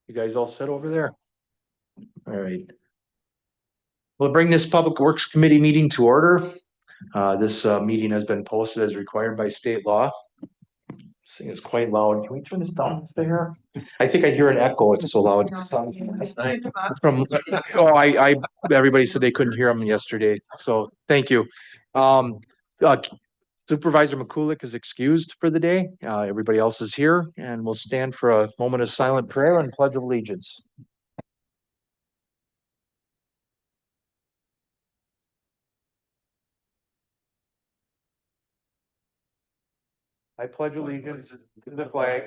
You guys all sit over there? All right. We'll bring this Public Works Committee meeting to order. This meeting has been posted as required by state law. This thing is quite loud. Can we turn this down here? I think I hear an echo. It's so loud. From, everybody said they couldn't hear them yesterday, so thank you. Uh, Supervisor McCulick is excused for the day. Everybody else is here, and we'll stand for a moment of silent prayer and pledge of allegiance. I pledge allegiance to the flag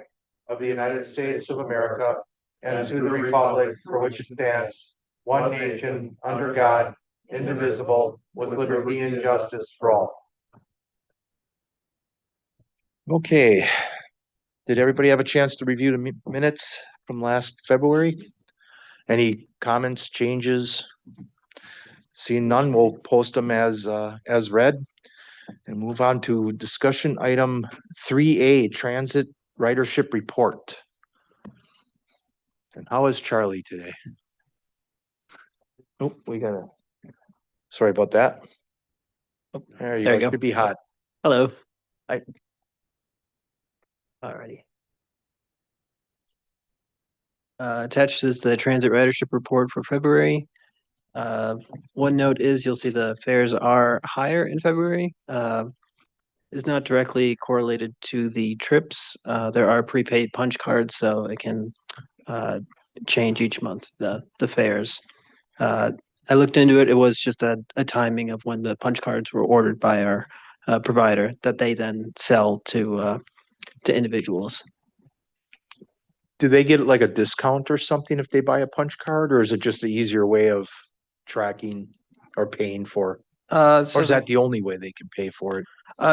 of the United States of America and to the republic for which it stands, one nation, under God, indivisible, with liberty and justice for all. Okay. Did everybody have a chance to review the minutes from last February? Any comments, changes? Seeing none, we'll post them as read. And move on to discussion item 3A, transit ridership report. And how is Charlie today? Oh, sorry about that. Oh, there you go. Could be hot. Hello. Hi. Alrighty. Attached is the transit ridership report for February. One note is you'll see the fares are higher in February. Is not directly correlated to the trips. There are prepaid punch cards, so it can change each month the fares. I looked into it. It was just a timing of when the punch cards were ordered by our provider that they then sell to individuals. Do they get like a discount or something if they buy a punch card, or is it just an easier way of tracking or paying for? Or is that the only way they can pay for it?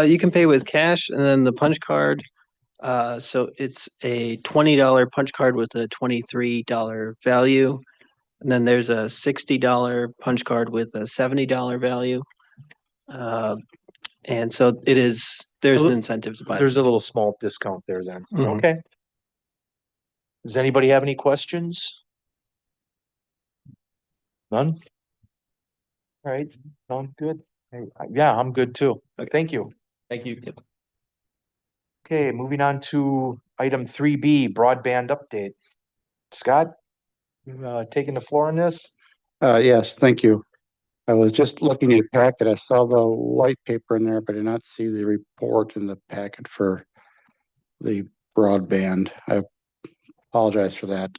You can pay with cash and then the punch card. So it's a $20 punch card with a $23 value. And then there's a $60 punch card with a $70 value. And so there's an incentive to buy. There's a little small discount there then. Mhm. Okay. Does anybody have any questions? None? All right, sounds good. Yeah, I'm good too. Thank you. Thank you. Okay, moving on to item 3B, broadband update. Scott, you taking the floor on this? Yes, thank you. I was just looking at your packet. I saw the white paper in there, but I did not see the report in the packet for the broadband. I apologize for that.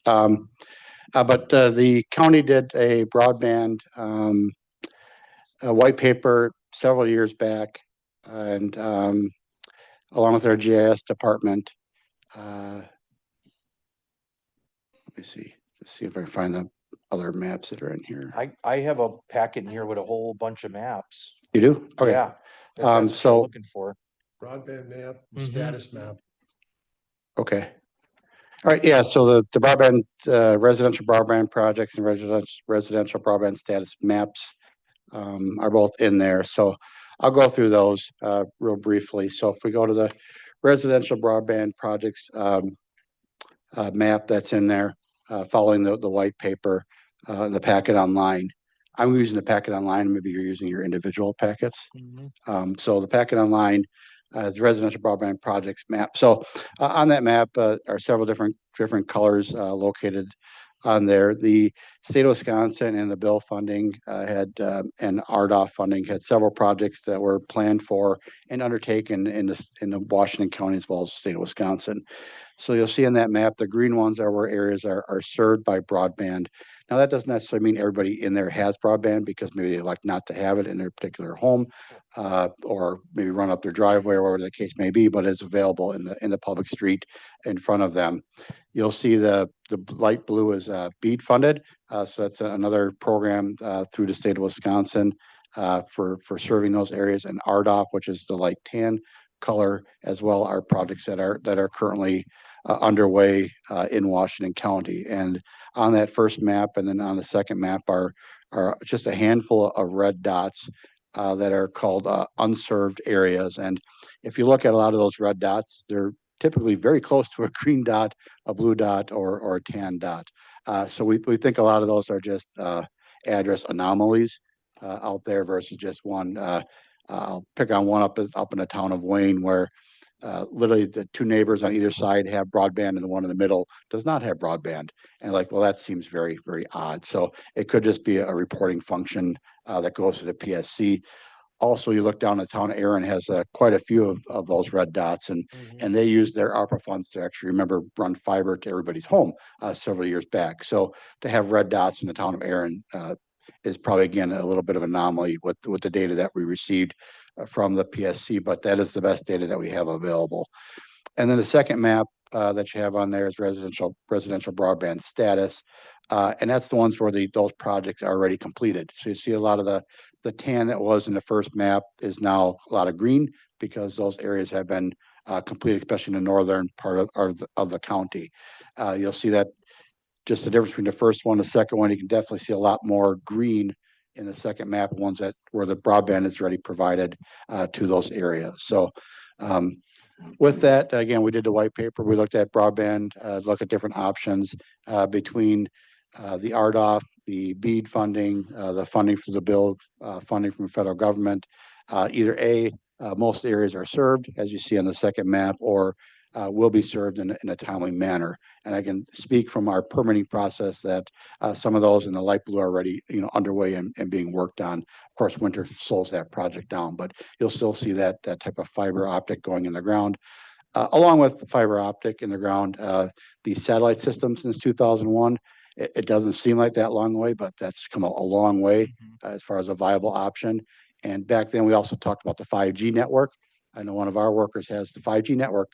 But the county did a broadband a white paper several years back, and along with our GIS department. Let me see if I can find the other maps that are in here. I have a packet in here with a whole bunch of maps. You do? Okay. Yeah. That's what so you're looking for. Broadband map, Mhm. status map. Okay. All right. Yeah. So the broadband, residential broadband projects and residential broadband status maps are both in there. So I'll go through those real briefly. So if we go to the residential broadband projects map that's in there, following the white paper, the packet online. I'm using the packet online. Maybe you're using your individual packets. Mhm. So the packet online is residential broadband projects map. So on that map are several different colors located on there. The state of Wisconsin and the bill funding and RDOF funding had several projects that were planned for and undertaken in the Washington County as well as the state of Wisconsin. So you'll see on that map, the green ones are where areas are served by broadband. Now that doesn't necessarily mean everybody in there has broadband, because maybe they like not to have it in their particular home, or maybe run up their driveway or whatever the case may be, but it's available in the public street in front of them. You'll see the light blue is BEAD funded. So that's another program through the state of Wisconsin for serving those areas, and RDOF, which is the light tan color, as well, are projects that are currently underway in Washington County. And on that first map and then on the second map are just a handful of red dots that are called unserved areas. And if you look at a lot of those red dots, they're typically very close to a green dot, a blue dot, or a tan dot. So we think a lot of those are just address anomalies out there versus just one. I'll pick on one up in the town of Wayne where literally the two neighbors on either side have broadband and the one in the middle does not have broadband. And like, well, that seems very, very odd. So it could just be a reporting function that goes to the PSC. Also, you look down the town, Aaron has quite a few of those red dots, and they use their ARPA funds to actually run fiber to everybody's home several years back. So to have red dots in the town of Aaron is probably again a little bit of an anomaly with the data that we received from the PSC, but that is the best data that we have available. And then the second map that you have on there is residential broadband status. And that's the ones where those projects are already completed. So you see a lot of the tan that was in the first map is now a lot of green because those areas have been completed, especially in the northern part of the county. You'll see that just the difference between the first one and the second one, you can definitely see a lot more green in the second map, ones that where the broadband is already provided to those areas. So with that, again, we did the white paper. We looked at broadband, look at different options between the RDOF, the BEAD funding, the funding for the bill, funding from the federal government. Either most areas are served, as you see on the second map, or will be served in a timely manner. And I can speak from our permitting process that some of those in the light blue are already underway and being worked on. Of course, winter slows that project down, but you'll still see that type of fiber optic going in the ground. Along with fiber optic in the ground, the satellite system since 2001, it doesn't seem like that long way, but that's come a long way as far as a viable option. And back then, we also talked about the 5G network. I know one of our workers has the 5G network.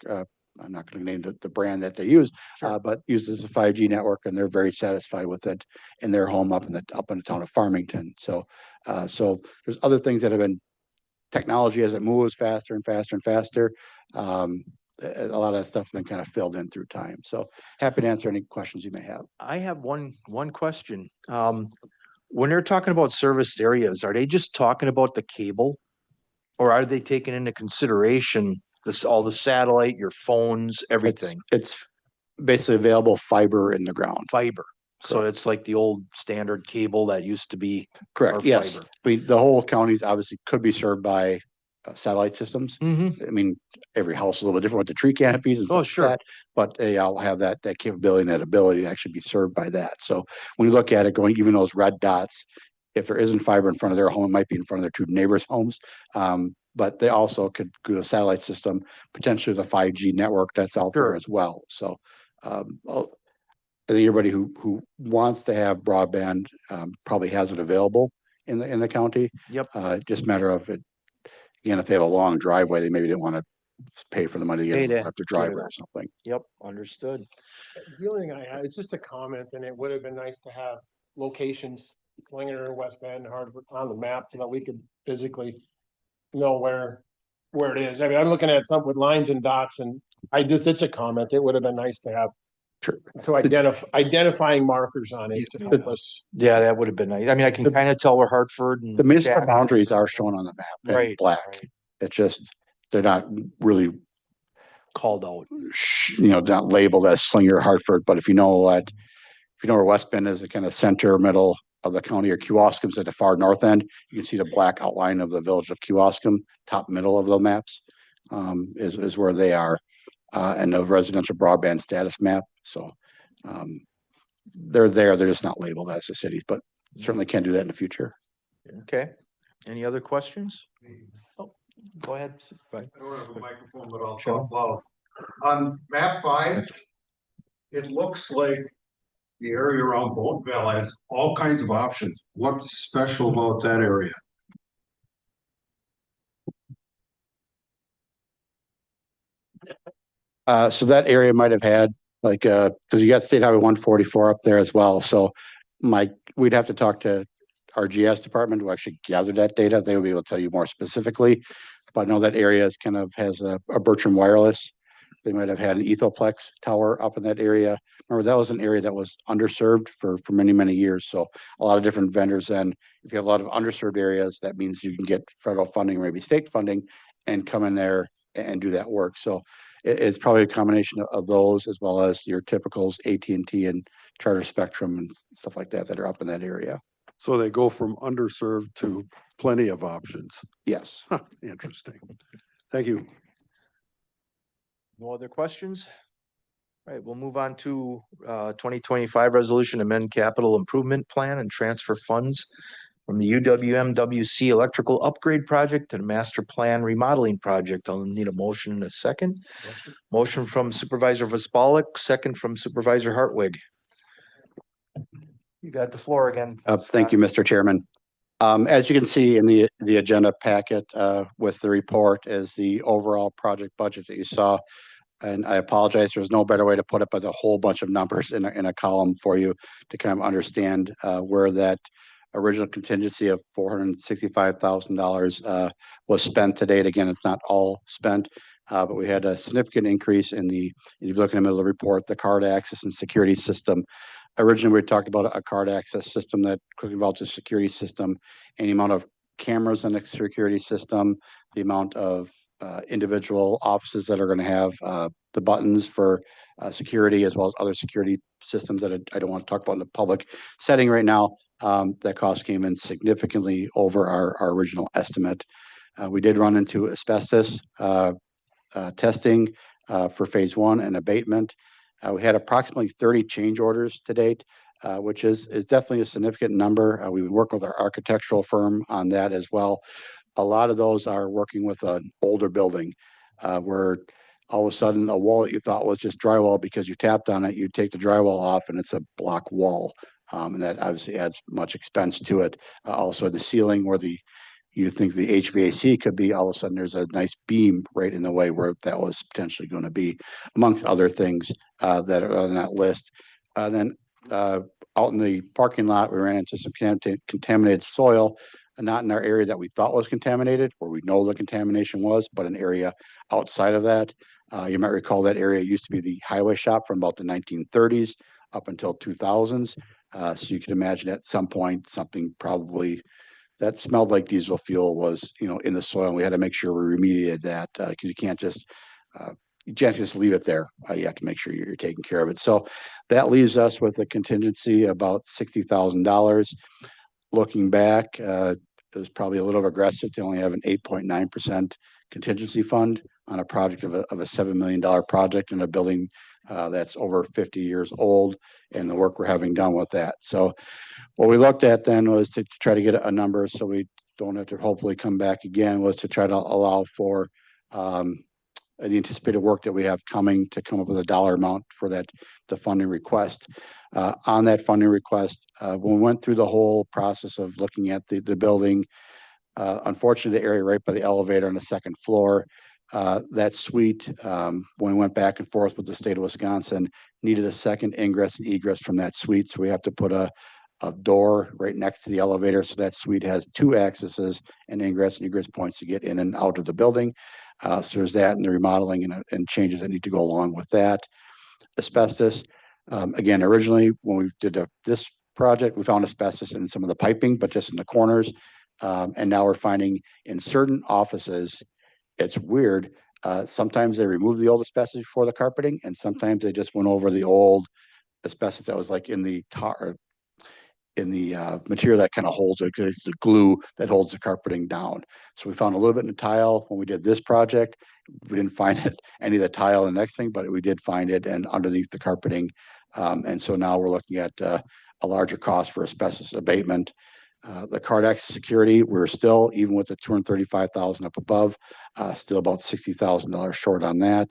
I'm not going to name the brand that they use, but uses a 5G network, and they're very satisfied with it in their home up in the town of Farmington. So there's other things that have been technology as it moves faster and faster and faster. A lot of that stuff's been kind of filled in through time. So happy to answer any questions you may have. I have one question. When they're talking about serviced areas, are they just talking about the cable? Or are they taking into consideration all the satellite, your phones, everything? It's basically available fiber in the ground. Fiber. So it's like the old standard cable that used to be. Correct. Yes. Fiber. I mean, the whole counties obviously could be served by satellite systems. Mm-hmm. I mean, every house is a little bit different with the tree canopies and stuff sure. like that, but they all have that capability and that ability to actually be served by that. So when you look at it going, even those red dots, if there isn't fiber in front of their home, it might be in front of their two neighbors' homes. But they also could do a satellite system, potentially with a 5G network that's out there as well. So I think everybody who wants to have broadband probably has it available in the county. Yep. Just a matter of it. Again, if they have a long driveway, they maybe didn't want to pay for the money to get up the driveway or something. Yep. Understood. The only thing I had, it's just a comment, and it would have been nice to have locations, Slinger, West Bend, Hardwick on the map so that we could physically know where it is. I mean, I'm looking at something with lines and dots, and it's a comment. It would have been nice to have to identifying markers on it to help us. Yeah, that would have been nice. I mean, I can kind of tell where Hartford and the municipal boundaries are shown on the map in right, black. Right. It's just they're not really called out. Not labeled as Slinger, Hartford. But if you know where West Bend is, the kind of center middle of the county, or Kewaskum's at the far north end, you can see the black outline of the village of Kewaskum, top middle of the maps, is where they are, and the residential broadband status map. So they're there. They're just not labeled as the cities, but certainly can do that in the future. Okay. Any other questions? Oh, go ahead. I don't have a microphone, but I'll talk loud. On map 5, it looks like the area around Boatville has all kinds of options. What's special about that area? So that area might have had because you got State Highway 144 up there as well. So we'd have to talk to our GS department to actually gather that data. They will be able to tell you more specifically. But I know that area has a Bertram Wireless. They might have had an Ethoplex tower up in that area. Remember, that was an area that was underserved for many, many years. So a lot of different vendors then, if you have a lot of underserved areas, that means you can get federal funding or maybe state funding and come in there and do that work. So it's probably a combination of those as well as your typicals, AT&T and Charter Spectrum and stuff like that that are up in that area. So they go from underserved to plenty of options. Yes. Interesting. Thank you. No other questions? All right, we'll move on to 2025 resolution amend capital improvement plan and transfer funds from the UWMWC electrical upgrade project to the master plan remodeling project. I'll need a motion in a second. Motion from Supervisor Vispalek, second from Supervisor Hartwig. You got the floor again. Thank you, Mr. Chairman. As you can see in the agenda packet with the report is the overall project budget that you saw. And I apologize, there's no better way to put it, but a whole bunch of numbers in a column for you to kind of understand where that original contingency of $465,000 was spent to date. Again, it's not all spent, but we had a significant increase in if you look in the middle of the report, the card access and security system. Originally, we talked about a card access system that quickly involved a security system, and the amount of cameras in the security system, the amount of individual offices that are going to have the buttons for security, as well as other security systems that I don't want to talk about in the public setting right now. That cost came in significantly over our original estimate. We did run into asbestos testing for phase one and abatement. We had approximately 30 change orders to date, which is definitely a significant number. We've been working with our architectural firm on that as well. A lot of those are working with an older building where all of a sudden a wall that you thought was just drywall because you tapped on it, you take the drywall off and it's a block wall. And that obviously adds much expense to it. Also the ceiling where you think the HVAC could be, all of a sudden there's a nice beam right in the way where that was potentially going to be, amongst other things that are on that list. Then out in the parking lot, we ran into some contaminated soil, not in our area that we thought was contaminated, where we know the contamination was, but an area outside of that. You might recall that area used to be the highway shop from about the 1930s up until 2000s. So you can imagine at some point something probably that smelled like diesel fuel was, in the soil. And we had to make sure we remediated that because you can't just leave it there. You have to make sure you're taking care of it. So that leaves us with a contingency about $60,000. Looking back, it was probably a little aggressive to only have an 8.9% contingency fund on a project of a $7 million project in a building that's over 50 years old, and the work we're having done with that. So what we looked at then was to try to get a number so we don't have to hopefully come back again, was to try to allow for the anticipated work that we have coming to come up with a dollar amount for the funding request. On that funding request, when we went through the whole process of looking at the building, unfortunately, the area right by the elevator on the second floor, that suite, when we went back and forth with the state of Wisconsin, needed a second ingress and egress from that suite. So we have to put a door right next to the elevator. So that suite has two accesses and ingress and egress points to get in and out of the building. So there's that and the remodeling and changes that need to go along with that. Asbestos. Again, originally when we did this project, we found asbestos in some of the piping, but just in the corners. And now we're finding in certain offices, it's weird. Sometimes they remove the old asbestos before the carpeting, and sometimes they just went over the old asbestos that was like in the tar, in the material that kind of holds it, because it's the glue that holds the carpeting down. So we found a little bit in the tile when we did this project. We didn't find any of the tile in the next thing, but we did find it and underneath the carpeting. And so now we're looking at a larger cost for asbestos abatement. The card access security, we're still, even with the $235,000 up above, still about $60,000 short on that.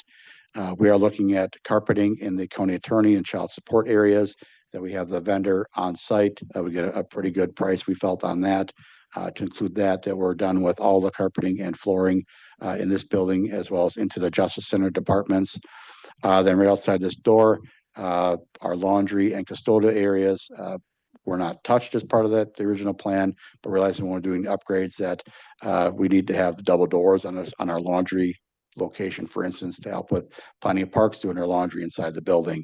We are looking at carpeting in the county attorney and child support areas that we have the vendor on site. We get a pretty good price, we felt, on that. To include that we're done with all the carpeting and flooring in this building, as well as into the Justice Center departments. Then right outside this door, our laundry and custodial areas were not touched as part of the original plan, but realizing when we're doing upgrades that we need to have double doors on our laundry location, for instance, to help with Plenty of Parks doing their laundry inside the building.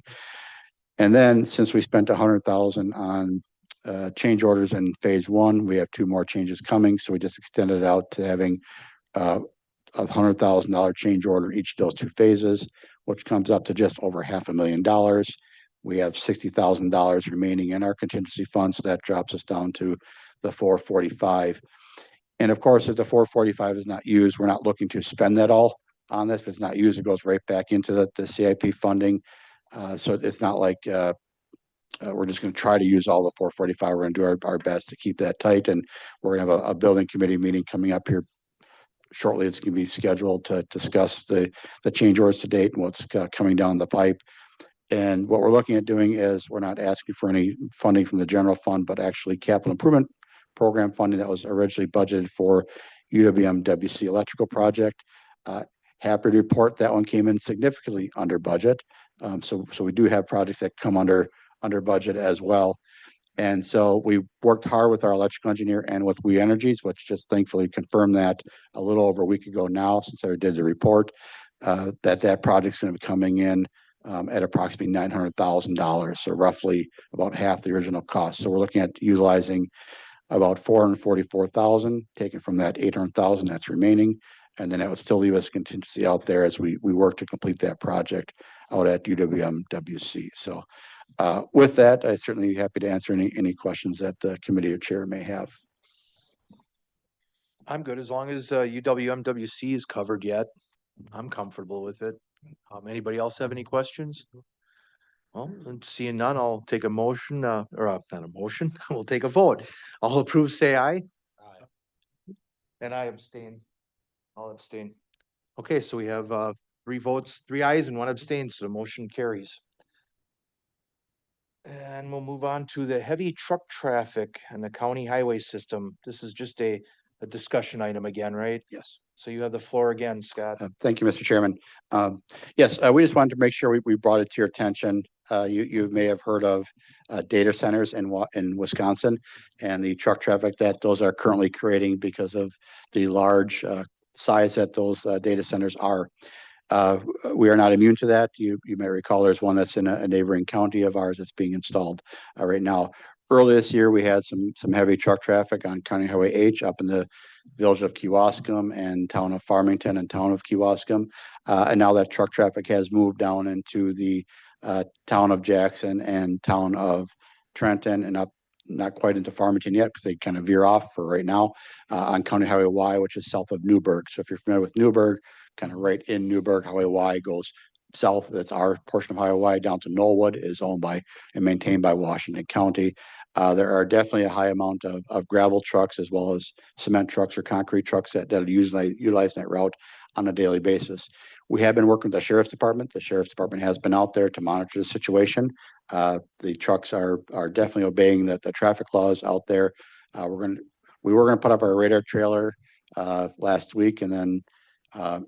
And then since we spent $100,000 on change orders in phase one, we have 2 more changes coming. So we just extended out to having $100,000 change order in each of those two phases, which comes up to just over $500,000. We have $60,000 remaining in our contingency fund, so that drops us down to the 445. And of course, if the 445 is not used, we're not looking to spend that all on this. If it's not used, it goes right back into the CIP funding. So it's not like we're just going to try to use all the 445. We're going to do our best to keep that tight. And we're going to have a building committee meeting coming up here shortly. It's going to be scheduled to discuss the change orders to date and what's coming down the pipe. And what we're looking at doing is we're not asking for any funding from the general fund, but actually capital improvement program funding that was originally budgeted for UWM-WC electrical project. Happy to report that one came in significantly under budget. So we do have projects that come under budget as well. And so we worked hard with our electrical engineer and with We Energies, which just thankfully confirmed that a little over a week ago now, since I did the report, that project's going to be coming in at approximately $900,000, so roughly about half the original cost. So we're looking at utilizing about $444,000, taken from that $800,000 that's remaining, and then that would still leave us contingency out there as we work to complete that project out at UWM-WC. So with that, I certainly be happy to answer any questions that the committee or chair may have. I'm good as long as UWM-WC is covered yet. I'm comfortable with it. Anybody else have any questions? Well, seeing none, I'll take a motion, not a motion, we'll take a vote. All approve, say aye. Aye. And I abstain. I'll abstain. Okay, so we have 3 votes, 3 ayes and 1 abstain, so the motion carries. And we'll move on to the heavy truck traffic and the county highway system. This is just a discussion item again, right? Yes. So you have the floor again, Scott. Thank you, Mr. Chairman. Yes, we just wanted to make sure we brought it to your attention. You may have heard of data centers in Wisconsin and the truck traffic that those are currently creating because of the large size that those data centers are. We are not immune to that. You may recall there's one that's in a neighboring county of ours that's being installed right now. Earlier this year, we had some heavy truck traffic on County Highway H up in the village of Kewaskum and town of Farmington and town of Kewaskum. And now that truck traffic has moved down into the town of Jackson and town of Trenton and up, not quite into Farmington yet because they kind of veer off for right now on County Highway Y, which is south of Newburgh. So if you're familiar with Newburgh, kind of right in Newburgh, Highway Y goes south. That's our portion of Highway Y down to Knollwood, is owned by and maintained by Washington County. There are definitely a high amount of gravel trucks as well as cement trucks or concrete trucks that utilize that route on a daily basis. We have been working with the Sheriff's Department. The Sheriff's Department has been out there to monitor the situation. The trucks are definitely obeying the traffic laws out there. We were gonna put up our radar trailer last week and then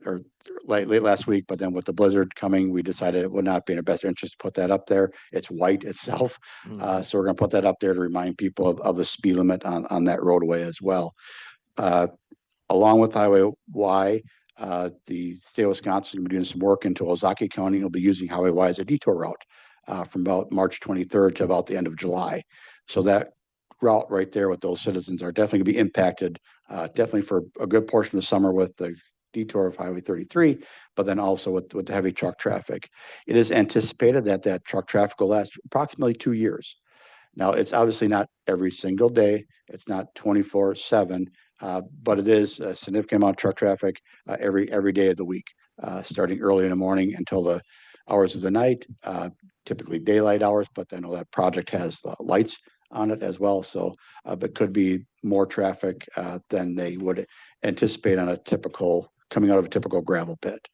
or late last week, but then with the blizzard coming, we decided it would not be in our best interest to put that up there. It's white itself. So we're gonna put that up there to remind people of the speed limit on that roadway as well. Along with Highway Y, the state of Wisconsin will be doing some work into Ozaukee County. We'll be using Highway Y as a detour route from about March 23rd to about the end of July. So that route right there with those citizens are definitely gonna be impacted, definitely for a good portion of the summer with the detour of Highway 33, but then also with the heavy truck traffic. It is anticipated that truck traffic will last approximately 2 years. Now, it's obviously not every single day. It's not 24/7, but it is a significant amount of truck traffic every day of the week, starting early in the morning until the hours of the night, typically daylight hours, but then that project has lights on it as well. So, but could be more traffic than they would anticipate on coming out of a typical gravel pit.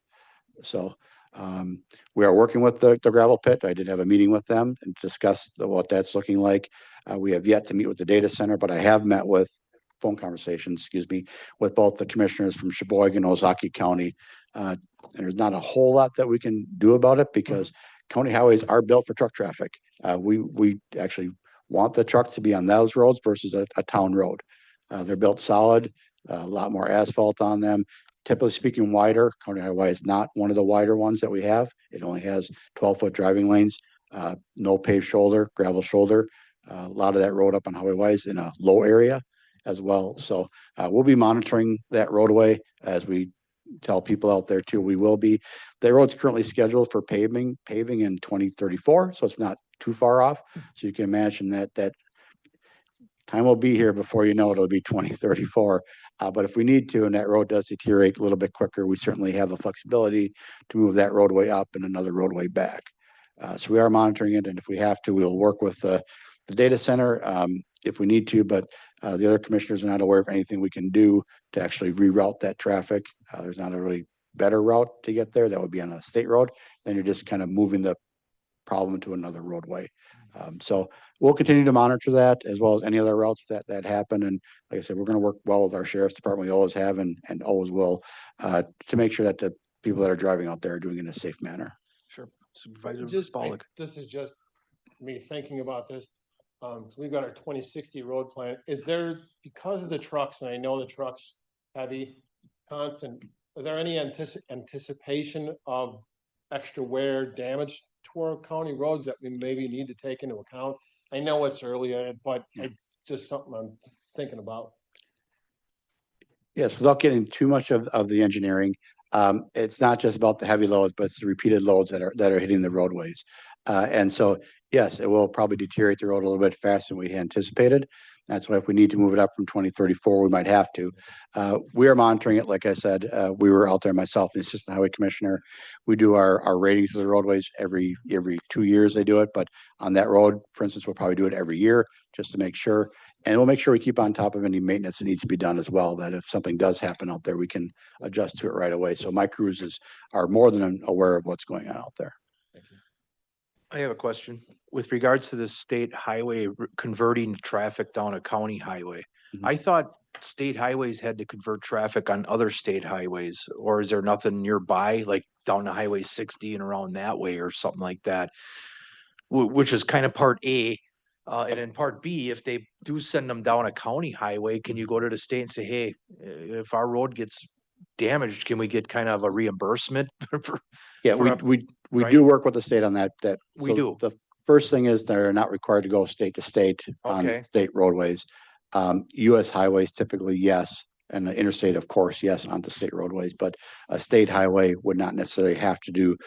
So we are working with the gravel pit. I did have a meeting with them and discuss what that's looking like. We have yet to meet with the data center, but I have met with phone conversations, excuse me, with both the commissioners from Sheboygan and Ozaukee County. And there's not a whole lot that we can do about it because county highways are built for truck traffic. We actually want the trucks to be on those roads versus a town road. They're built solid, a lot more asphalt on them. Typically speaking, wider. County Highway is not one of the wider ones that we have. It only has 12-foot driving lanes, no paved shoulder, gravel shoulder. A lot of that road up on Highway Y is in a low area as well. So we'll be monitoring that roadway as we tell people out there too, we will be, the road's currently scheduled for paving in 2034, so it's not too far off. So you can imagine that time will be here before you know it'll be 2034. But if we need to, and that road does deteriorate a little bit quicker, we certainly have the flexibility to move that roadway up and another roadway back. So we are monitoring it, and if we have to, we'll work with the data center if we need to, but the other commissioners are not aware of anything we can do to actually reroute that traffic. There's not a really better route to get there. That would be on a state road. Then you're just kind of moving the problem to another roadway. So we'll continue to monitor that as well as any other routes that happen. And like I said, we're going to work well with our sheriff's department. We always have and always will to make sure that the people that are driving out there are doing it in a safe manner. Sure. Supervisor Just, Pollock. this is just me thinking about this. So we've got our 2060 road plan. Is there, because of the trucks, and I know the trucks heavy, constant, are there any anticipation of extra wear damage to our county roads that we maybe need to take into account? I know it's early, but just something I'm thinking about. Yes, without getting too much of the engineering, it's not just about the heavy loads, but it's the repeated loads that are hitting the roadways. And so, yes, it will probably deteriorate the road a little bit faster than we anticipated. That's why if we need to move it up from 2034, we might have to. We are monitoring it. Like I said, we were out there myself, the assistant highway commissioner. We do our ratings of the roadways every 2 years they do it. But on that road, for instance, we'll probably do it every year just to make sure. And we'll make sure we keep on top of any maintenance that needs to be done as well, that if something does happen out there, we can adjust to it right away. So my crews are more than aware of what's going on out there. I have a question with regards to the state highway converting traffic down a county highway. Mhm. I thought state highways had to convert traffic on other state highways, or is there nothing nearby, like down to Highway 60 and around that way or something like that? Which is kind of part A. And in part B, if they do send them down a county highway, can you go to the state and say, hey, if our road gets damaged, can we get kind of a reimbursement? Yeah, For we right? do work with the state on that. We So do. The first thing is they're not required to go state to state on Okay. state roadways. US highways typically, yes, and the interstate, of course, yes, onto state roadways, but a state highway would not necessarily have to do.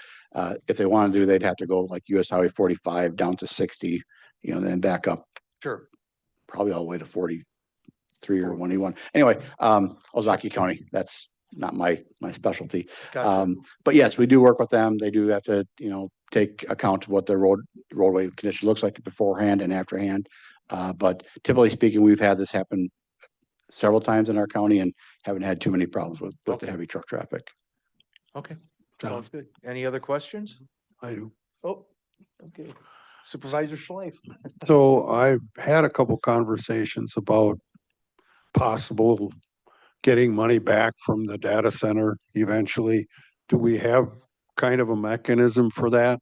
If they want to do, they'd have to go like US Highway 45 down to 60, then back up Sure. probably all the way to 43 or 181. Anyway, Ozaki County, that's not my specialty. Gotcha. But yes, we do work with them. They do have to, take account of what their roadway condition looks like beforehand and afterhand. But typically speaking, we've had this happen several times in our county and haven't had too many problems with the Okay. heavy truck traffic. Okay, sounds good. Any other questions? I do. Oh, okay. Supervisor Schleif. So I've had a couple conversations about possible getting money back from the data center eventually. Do we have kind of a mechanism for that?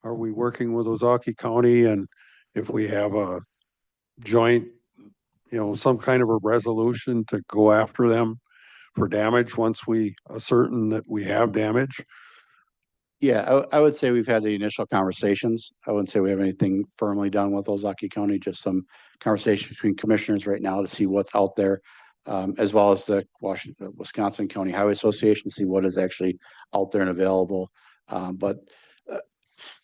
Are we working with Ozaki County, and if we have a joint, some kind of a resolution to go after them for damage once we ascertain that we have damage? Yeah, I would say we've had the initial conversations. I wouldn't say we have anything firmly done with Ozaki County, just some conversations between commissioners right now to see what's out there, as well as the Wisconsin County Highway Association to see what is actually out there and available. But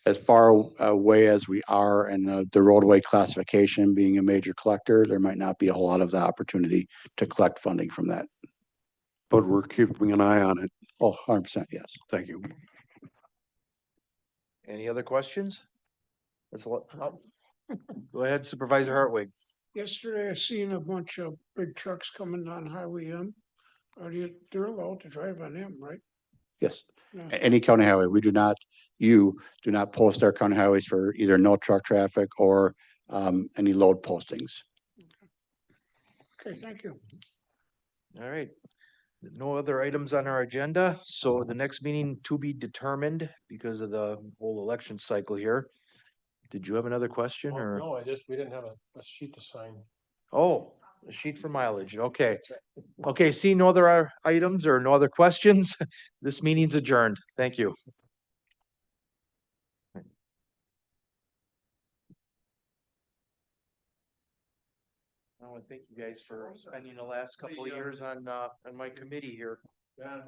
as far away as we are and the roadway classification being a major collector, there might not be a whole lot of the opportunity to collect funding from that. But we're keeping an eye on it. Oh, 100%, yes. Thank you. Any other questions? That's a lot. Go ahead, Supervisor Hartwig. Yesterday I seen a bunch of big trucks coming down Highway M. They're allowed to drive on them, right? Yes. Yeah. Any county highway, you do not post our county highways for either no truck traffic or any load postings. Okay, thank you. All right. No other items on our agenda, so the next meeting to be determined because of the whole election cycle here. Did you have another question Oh, or? no, we didn't have a sheet to sign. Oh, a sheet for mileage. Okay. Okay, see no other items or no other questions. This meeting's adjourned. Thank you. I want to thank you guys for spending the last couple of years on my committee here. Yeah.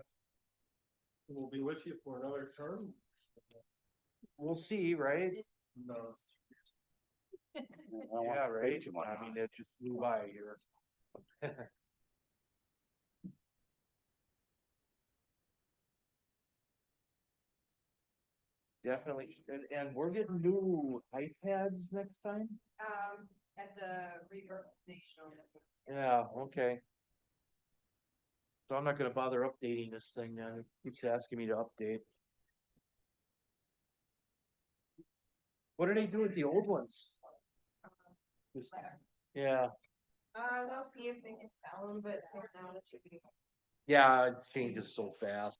We'll be with you for another term. We'll see, right? No. Yeah, right. I mean, it just flew by here. Definitely, and we're getting new iPads next time? At the reorganizational. Yeah, okay. So I'm not gonna bother updating this thing then, it keeps asking me to update. What do they do with the old ones? Just- Yeah, They'll see if they can sell them, but now it should be. yeah, it changes so fast.